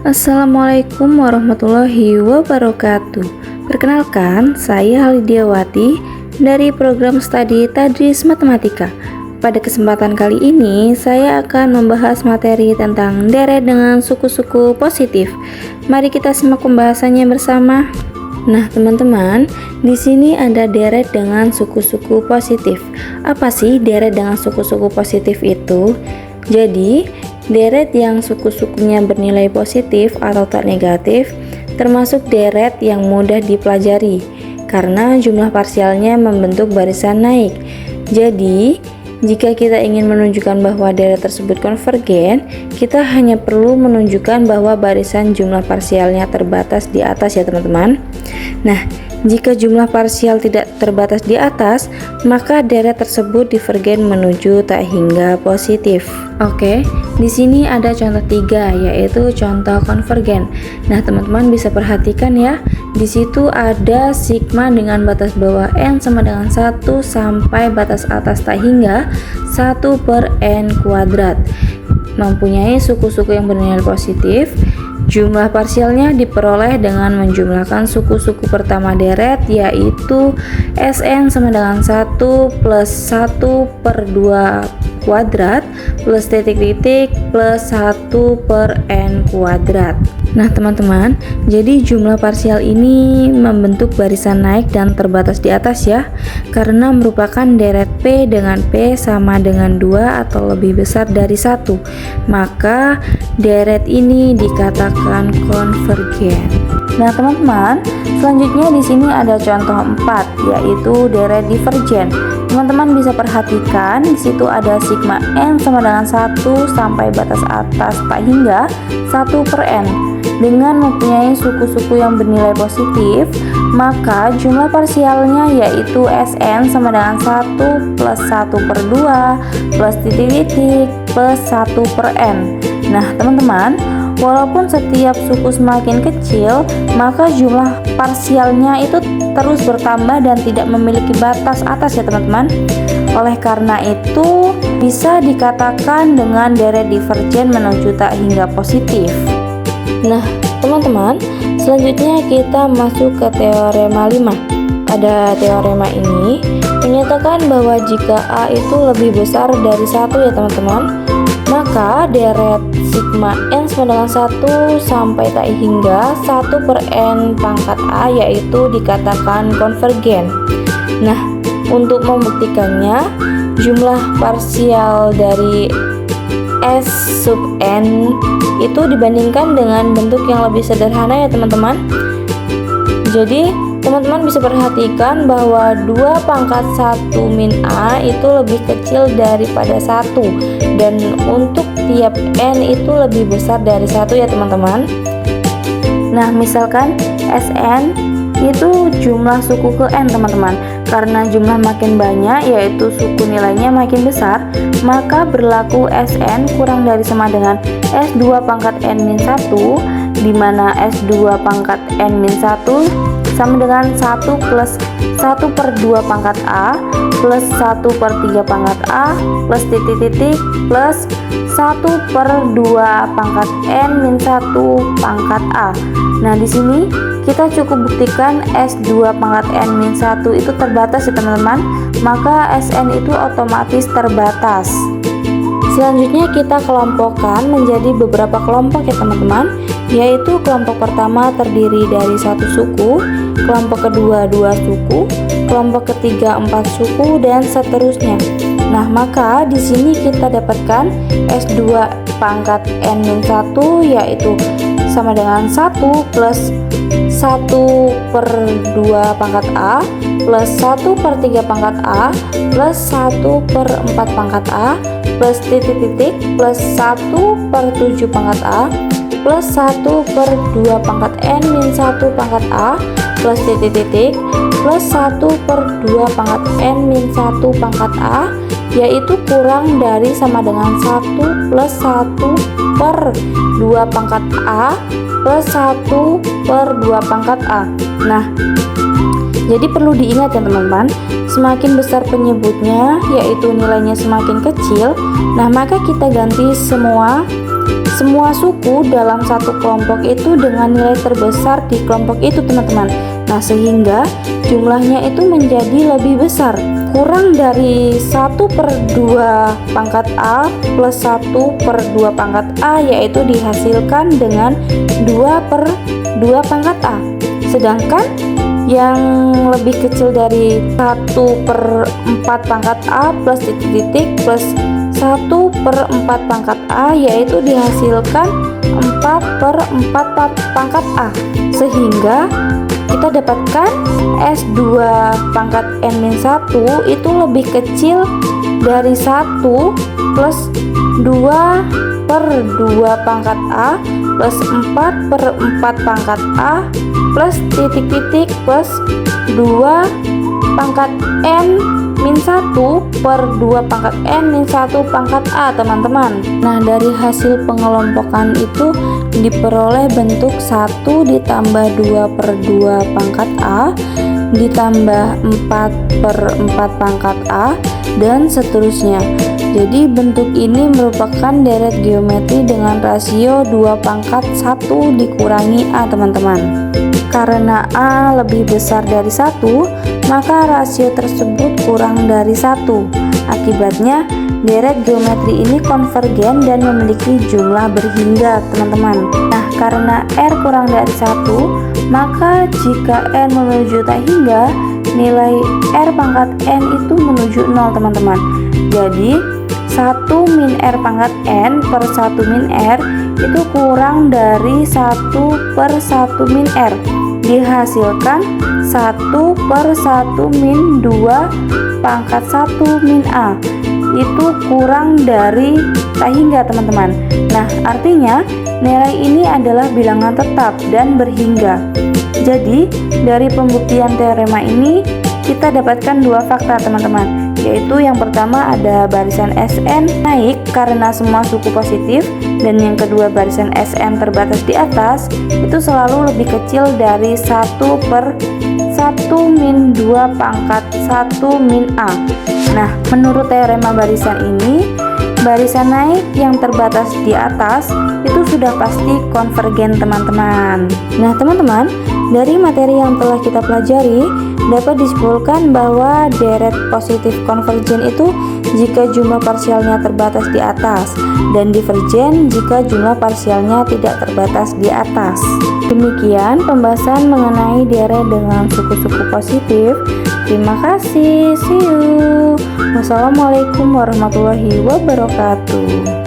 Assalamualaikum warahmatullahi wabarakatuh. Perkenalkan, saya Halidiawati dari program studi Tadris Matematika. Pada kesempatan kali ini, saya akan membahas materi tentang deret dengan suku-suku positif. Mari kita simak pembahasannya bersama. Nah, teman-teman, di sini ada deret dengan suku-suku positif. Apa sih deret dengan suku-suku positif itu? Jadi, deret yang suku-sukunya bernilai positif atau tak negatif termasuk deret yang mudah dipelajari karena jumlah parsialnya membentuk barisan naik. Jadi, jika kita ingin menunjukkan bahwa deret tersebut konvergen, kita hanya perlu menunjukkan bahwa barisan jumlah parsialnya terbatas di atas ya teman-teman. Nah, jika jumlah parsial tidak terbatas di atas, maka deret tersebut divergen menuju tak hingga positif. Oke, di sini ada contoh 3, yaitu contoh konvergen. Nah, teman-teman bisa perhatikan ya. Di situ ada sigma dengan batas bawah n sama dengan 1 sampai batas atas tak hingga 1/n kuadrat. Mempunyai suku-suku yang bernilai positif. Jumlah parsialnya diperoleh dengan menjumlahkan suku-suku pertama deret, yaitu Sn sama dengan 1 plus 1/2 kuadrat plus titik-titik plus 1/n kuadrat. Nah teman-teman, jadi jumlah parsial ini membentuk barisan naik dan terbatas di atas ya, karena merupakan deret P dengan P sama dengan 2 atau lebih besar dari 1, maka deret ini dikatakan konvergen. Nah teman-teman, selanjutnya di sini ada contoh 4, yaitu deret divergen. Teman-teman bisa perhatikan di situ ada sigma n sama dengan 1 sampai batas atas tak hingga 1/n. Dengan mempunyai suku-suku yang bernilai positif, maka jumlah parsialnya yaitu Sn sama dengan 1 plus 1/2 plus titik-titik plus 1/n. Nah teman-teman, walaupun setiap suku semakin kecil, maka jumlah parsialnya itu terus bertambah dan tidak memiliki batas atas ya teman-teman. Oleh karena itu, bisa dikatakan dengan deret divergen menuju tak hingga positif. Nah, teman-teman, selanjutnya kita masuk ke teorema 5. Pada teorema ini menyatakan bahwa jika A itu lebih besar dari 1 ya teman-teman, maka deret sigma n sama dengan 1 sampai tak hingga 1/n pangkat A yaitu dikatakan konvergen. Nah, untuk membuktikannya, jumlah parsial dari S sub n itu dibandingkan dengan bentuk yang lebih sederhana ya teman-teman. Jadi teman-teman bisa perhatikan bahwa 2 pangkat 1 min A itu lebih kecil daripada 1, dan untuk tiap n itu lebih besar dari 1 ya teman-teman. Nah misalkan Sn itu jumlah suku ke n teman-teman. Karena jumlah makin banyak yaitu suku nilainya makin besar, maka berlaku Sn kurang dari sama dengan S2 pangkat n min 1, di mana S2 pangkat n min 1 sama dengan 1 plus 1/2 pangkat A plus 1/3 pangkat A plus titik-titik plus 1/2 pangkat n min 1 pangkat A. Nah di sini kita cukup buktikan S2 pangkat n min 1 itu terbatas ya teman-teman, maka Sn itu otomatis terbatas. Selanjutnya kita kelompokkan menjadi beberapa kelompok ya teman-teman, yaitu kelompok pertama terdiri dari 1 suku, kelompok kedua 2 suku, kelompok ketiga 4 suku, dan seterusnya. Nah maka di sini kita dapatkan S2 pangkat n min 1 yaitu sama dengan 1 plus 1/2 pangkat A plus 1/3 pangkat A plus 1/4 pangkat A plus titik-titik plus 1/7 pangkat A plus 1/2 pangkat n min 1 pangkat A plus titik-titik plus 1/2 pangkat n min 1 pangkat A, yaitu kurang dari sama dengan 1 plus 1/2 pangkat A plus 1/2 pangkat A. Nah, jadi perlu diingat ya teman-teman, semakin besar penyebutnya yaitu nilainya semakin kecil, nah maka kita ganti semua semua suku dalam satu kelompok itu dengan nilai terbesar di kelompok itu, teman-teman. Nah, sehingga jumlahnya itu menjadi lebih besar, kurang dari 1/2 pangkat A plus 1/2 pangkat A, yaitu dihasilkan dengan 2/2 pangkat A. Sedangkan yang lebih kecil dari 1/4 pangkat A plus titik-titik plus 1/4 pangkat A, yaitu dihasilkan 4/4 pangkat A, sehingga kita dapatkan S2 pangkat N-1 itu lebih kecil dari 1 plus 2/2 pangkat A plus 4/4 pangkat A plus titik-titik plus 2 pangkat N-1/2 pangkat N-1 pangkat A, teman-teman. Nah, dari hasil pengelompokan itu diperoleh bentuk 1 ditambah 2/2 pangkat A ditambah 4/4 pangkat A dan seterusnya. Jadi bentuk ini merupakan deret geometri dengan rasio 2 pangkat 1 dikurangi A, teman-teman. Karena A lebih besar dari 1, maka rasio tersebut kurang dari 1. Akibatnya, deret geometri ini konvergen dan memiliki jumlah berhingga, teman-teman. Nah, karena R kurang dari 1, maka jika N menuju tak hingga, nilai R pangkat N itu menuju 0, teman-teman. Jadi, 1 min R pangkat N per 1 min R itu kurang dari 1/1 min R, dihasilkan 1/1 min 2 pangkat 1 min A, itu kurang dari tak hingga, teman-teman. Nah, artinya nilai ini adalah bilangan tetap dan berhingga. Jadi, dari pembuktian teorema ini kita dapatkan dua fakta, teman-teman, yaitu yang pertama ada barisan Sn naik karena semua suku positif, dan yang kedua barisan Sn terbatas di atas itu selalu lebih kecil dari 1/1 min 2 pangkat 1 min A. Nah, menurut teorema barisan ini, barisan naik yang terbatas di atas itu sudah pasti konvergen, teman-teman. Nah, teman-teman, dari materi yang telah kita pelajari dapat disimpulkan bahwa deret positif konvergen itu jika jumlah parsialnya terbatas di atas, dan divergen jika jumlah parsialnya tidak terbatas di atas. Demikian pembahasan mengenai deret dengan suku-suku positif. Terima kasih, see you. Wassalamualaikum warahmatullahi wabarakatuh.